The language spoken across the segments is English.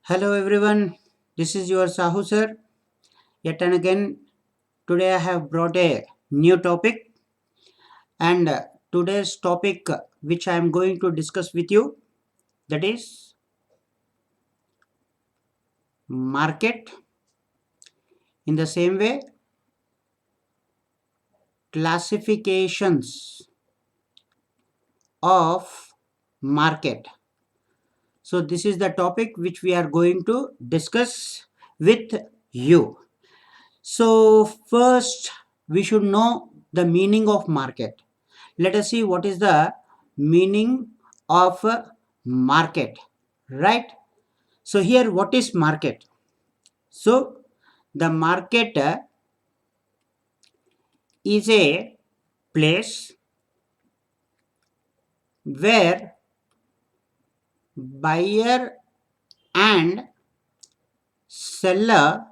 Hello everyone, this is your Sahu sir. Yet and again, today I have brought a new topic, and today's topic which I am going to discuss with you, that is market. In the same way, classifications of market. So this is the topic which we are going to discuss with you. So first we should know the meaning of market. Let us see what is the meaning of market, right? So here what is market? So the market is a place where buyer and seller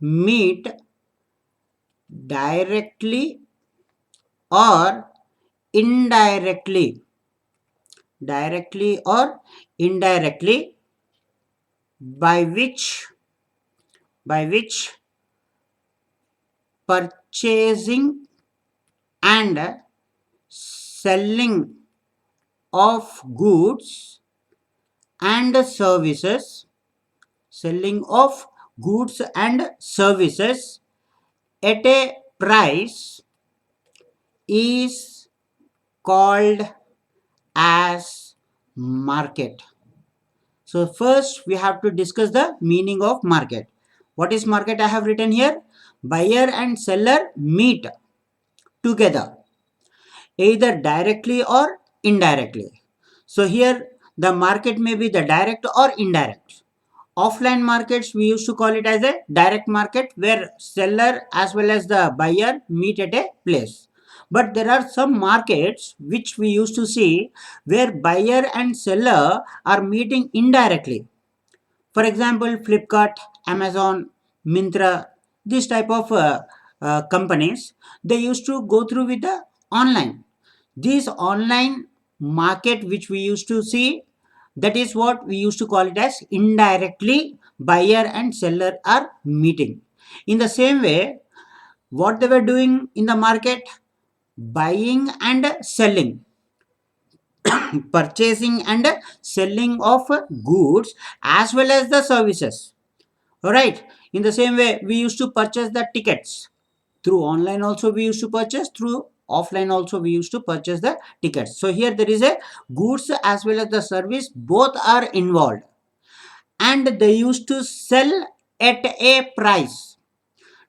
meet directly or indirectly, directly or indirectly, by which purchasing and selling of goods and services, selling of goods and services at a price is called as market. So first we have to discuss the meaning of market. What is market? I have written here, buyer and seller meet together either directly or indirectly. So here the market may be the direct or indirect. Offline markets, we used to call it as a direct market, where seller as well as the buyer meet at a place. But there are some markets which we used to see where buyer and seller are meeting indirectly. For example, Flipkart, Amazon, Myntra, this type of companies, they used to go through with the online. This online market which we used to see, that is what we used to call it as indirectly buyer and seller are meeting. In the same way, what they were doing in the market, buying and selling, purchasing and selling of goods as well as the services. All right. In the same way, we used to purchase the tickets through online. Also, we used to purchase through offline. Also, we used to purchase the tickets. So here there is a goods as well as the service. Both are involved, and they used to sell at a price.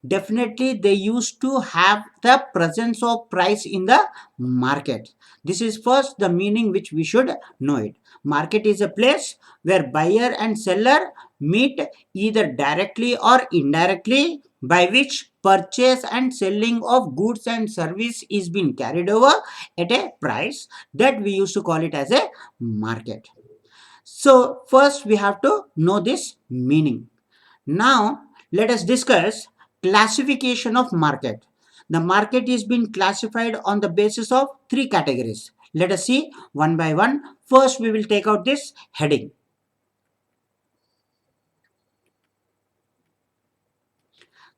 Definitely they used to have the presence of price in the market. This is first the meaning which we should know it. Market is a place where buyer and seller meet either directly or indirectly, by which purchase and selling of goods and service is being carried over at a price, that we used to call it as a market. So first we have to know this meaning. Now, let us discuss classification of market. The market is being classified on the basis of three categories. Let us see one by one. First, we will take out this heading.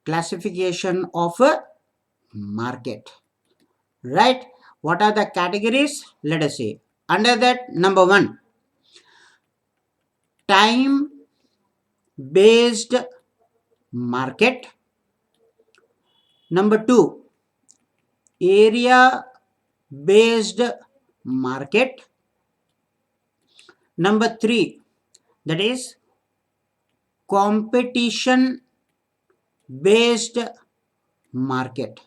Classification of a market. Right? What are the categories? Let us see. Under that, number one, time based market. Number two, area based market. Number three, that is competition based market.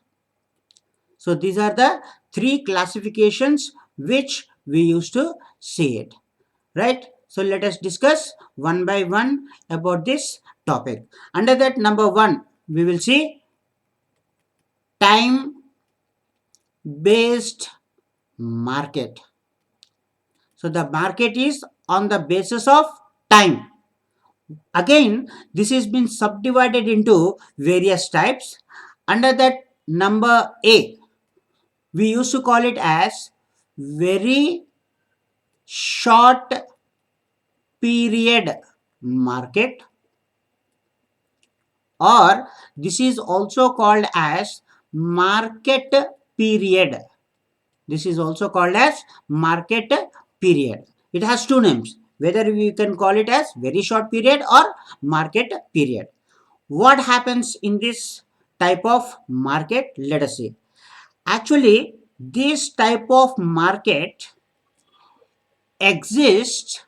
So these are the three classifications which we used to see it, right? So let us discuss one by one about this topic. Under that, number one, we will see time based market. So the market is on the basis of time. Again, this has been subdivided into various types. Under that, number A, we used to call it as very short period market, or this is also called as market period. This is also called as market period. It has two names, whether we can call it as very short period or market period. What happens in this type of market? Let us see. Actually, this type of market exists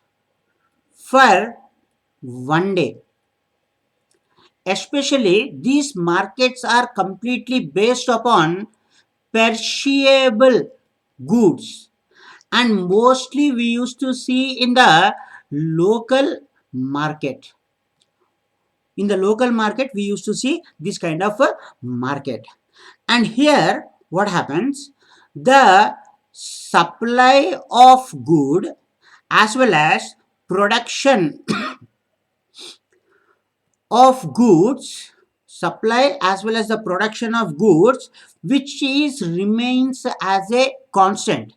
for one day. Especially these markets are completely based upon perishable goods, and mostly we used to see in the local market. In the local market we used to see this kind of a market. And here what happens, the supply of good as well as production of goods, supply as well as the production of goods, which is remains as a constant.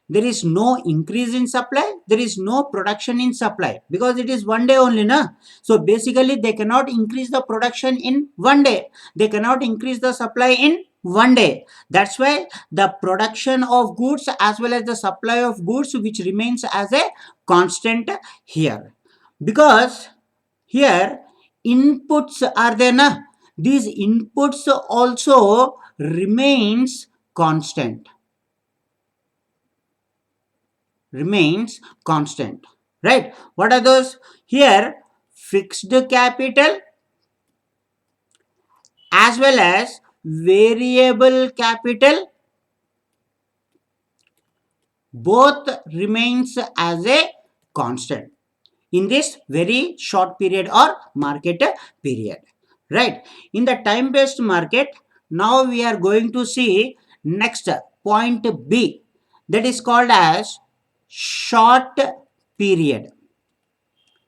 There is no increase in supply, there is no production in supply, because it is one day only, na. So basically they cannot increase the production in one day, they cannot increase the supply in one day. That's why the production of goods as well as the supply of goods which remains as a constant here, because here inputs are there, na. These inputs also remains constant, right? What are those? Here fixed capital as well as variable capital both remains as a constant in this very short period or market period, right? In the time based market, now we are going to see next point B, that is called as short period.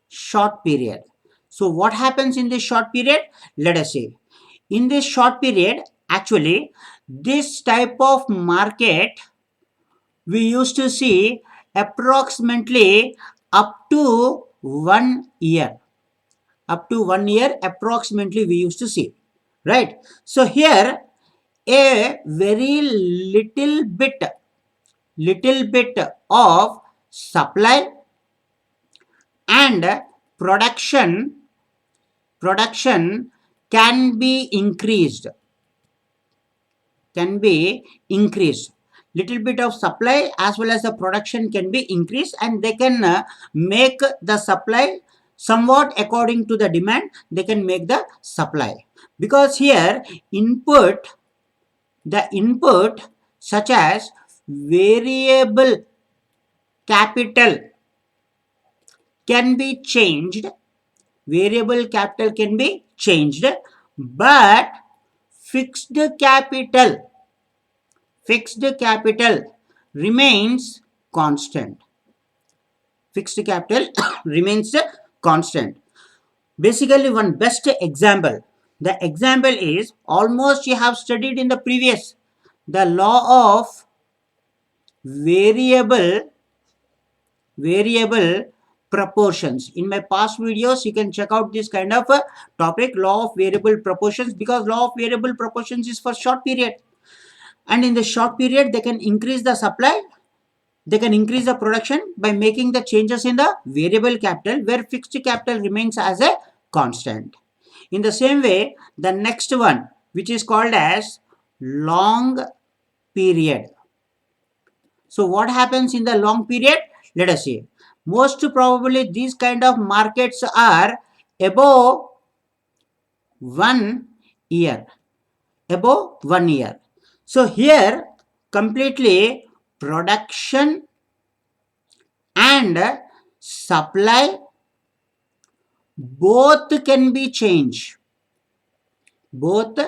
Short period. So what happens in this short period? Let us see. In this short period, actually this type of market we used to see approximately up to 1 year. Up to 1 year approximately we used to see, right? So here a very little bit of supply and production can be increased, little bit of supply as well as the production can be increased, and they can make the supply somewhat according to the demand, they can make the supply, because here the input such as variable capital can be changed, but fixed capital remains constant. Fixed capital remains constant. Basically, one best example. The example is almost you have studied in the previous, the law of variable proportions. In my past videos, you can check out this kind of a topic, law of variable proportions, because law of variable proportions is for short period. And in the short period, they can increase the supply, they can increase the production by making the changes in the variable capital, where fixed capital remains as a constant. In the same way, the next one, which is called as long period. So what happens in the long period? Let us see. Most probably these kind of markets are above 1 year. Above 1 year. So here completely production and supply both can be changed. Both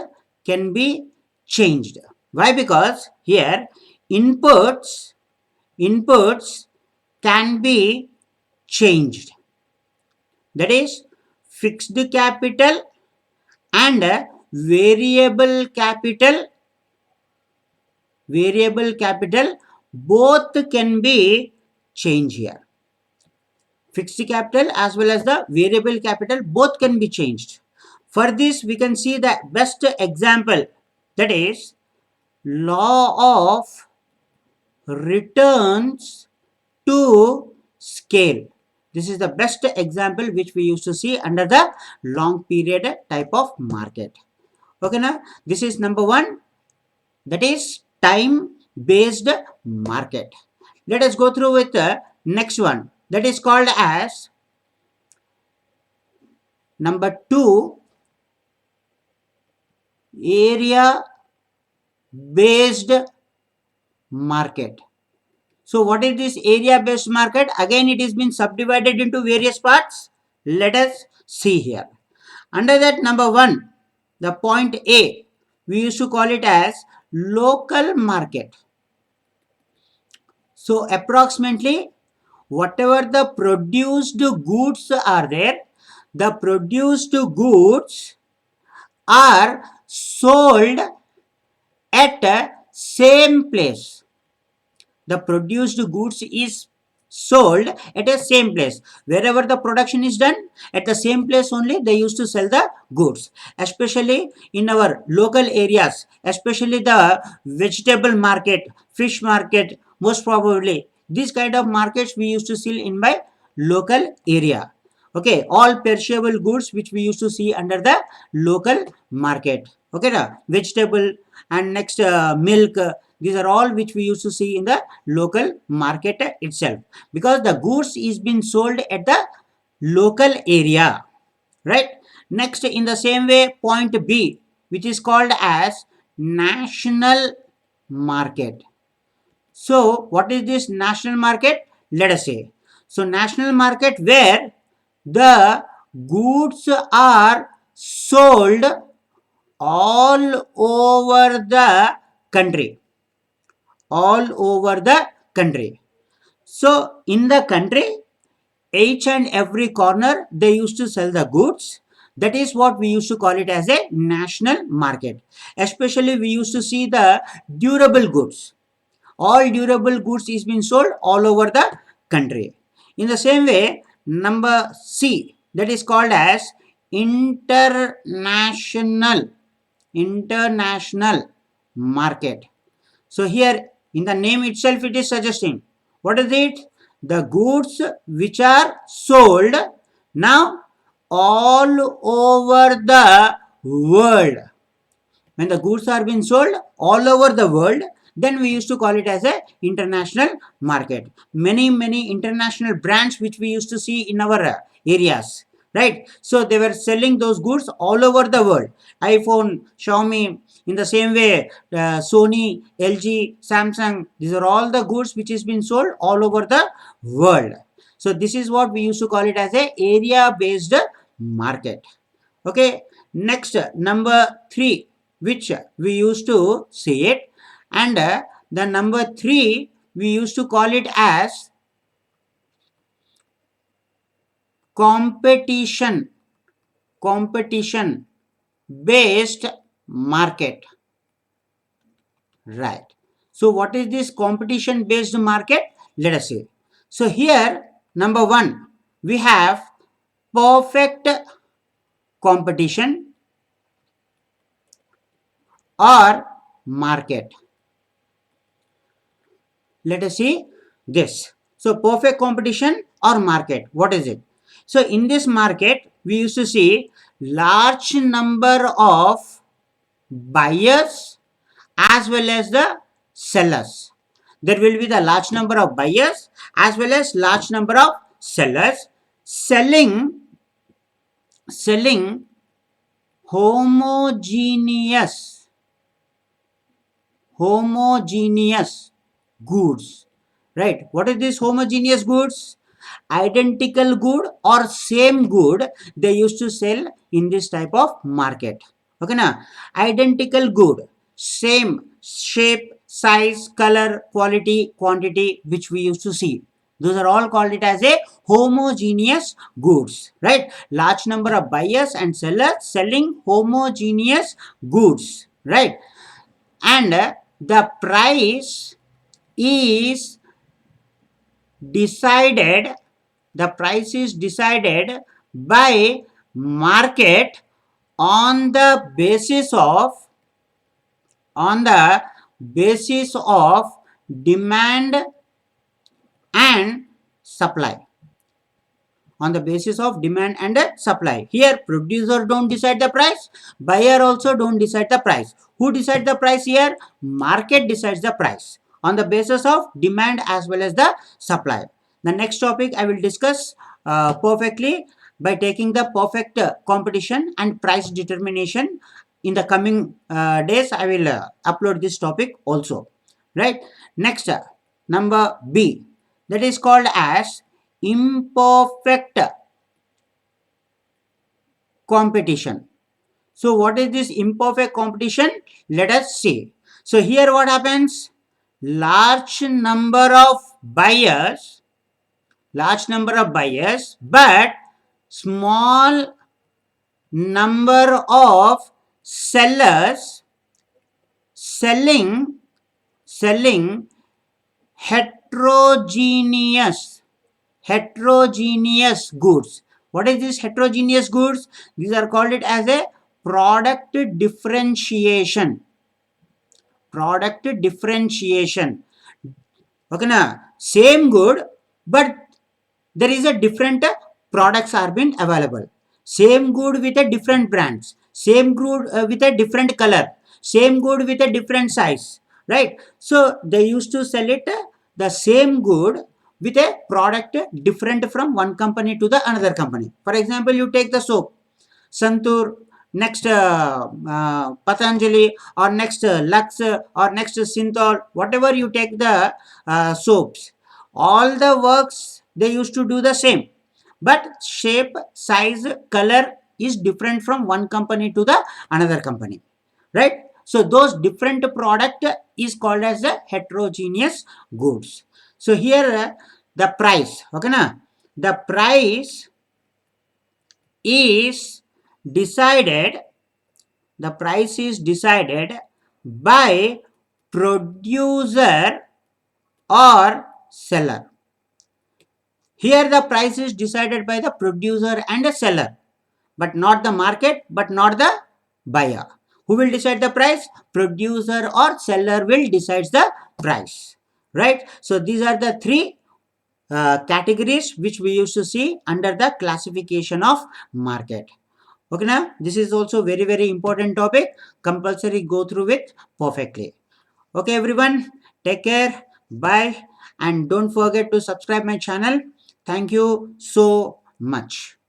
can be changed. Why? Because here inputs can be changed. That is fixed capital and variable capital both can be changed here. fixed capital as well as the variable capital, both can be changed. For this, we can see the best example, that is law of returns to scale. This is the best example which we used to see under the long period type of market. Okay, now this is number one, that is time based market. Let us go through with the next one, that is called as number two, area based market. So what is this area based market? Again, it has been subdivided into various parts. Let us see here. Under that, number one, the point A, we used to call it as local market. So approximately whatever the produced goods are there, the produced goods are sold at the same place. The produced goods is sold at a same place. Wherever the production is done, at the same place only they used to sell the goods. Especially in our local areas, especially the vegetable market, fish market, most probably these kind of markets we used to sell in my local area. Okay, all perishable goods which we used to see under the local market. Okay, vegetable and next milk, these are all which we used to see in the local market itself, because the goods is being sold at the local area, right? Next, in the same way, point B, which is called as national market. So what is this national market? Let us say, so national market where the goods are sold all over the country, all over the country. So in the country, each and every corner they used to sell the goods. That is what we used to call it as a national market. Especially we used to see the durable goods. All durable goods is being sold all over the country. In the same way, number C, that is called as international market. So here in the name itself it is suggesting, what is it? The goods which are sold now all over the world. When the goods are being sold all over the world, then we used to call it as a international market. Many international brands which we used to see in our areas, right? So they were selling those goods all over the world. iPhone, Xiaomi, in the same way Sony, LG, Samsung, these are all the goods which is being sold all over the world. So this is what we used to call it as a area based market. Okay, next number 3, which we used to see it, and the number 3 we used to call it as competition based market, right? So what is this competition based market? Let us see. So here number 1, we have perfect competition or market. Let us see this. So perfect competition or market, what is it? So in this market we used to see large number of buyers as well as the sellers. There will be the large number of buyers as well as large number of sellers selling homogeneous goods, right? What is this homogeneous goods? Identical good or same good they used to sell in this type of market. Okay, now identical good, same shape, size, color, quality, quantity which we used to see, those are all called it as a homogeneous goods, right? Large number of buyers and sellers selling homogeneous goods, right? And the price is decided the price is decided by market on the basis of demand and supply. On the basis of demand and supply. Here producer don't decide the price, buyer also don't decide the price. Who decide the price here? Market decides the price on the basis of demand as well as the supply. The next topic I will discuss perfectly by taking the perfect competition and price determination. In the coming days I will upload this topic also, right? Next, number B, that is called as imperfect competition. So what is this imperfect competition? Let us see. So here what happens? Large number of buyers, but small number of sellers selling heterogeneous goods. What is this heterogeneous goods? These are called it as a product differentiation. Okay, na? Same good, but there is a different products are being available. Same good with a different brands. Same good with a different color. Same good with a different size. Right? So they used to sell it the same good with a product different from one company to the another company. For example, you take the soap, Santur, next Patanjali, or next Lux, or next Synthol, whatever you take the soaps, all the works they used to do the same, but shape, size, color is different from one company to the another company, right? So those different product is called as the heterogeneous goods. So here the price, okay na, the price is decided by producer or seller. Here the price is decided by the producer and the seller, but not the market, but not the buyer. Who will decide the price? Producer or seller will decide the price, right? So these are the three categories which we used to see under the classification of market. Okay, now this is also very important topic. Compulsory go through it perfectly. Okay, everyone, take care, bye, and don't forget to subscribe my channel. Thank you so much.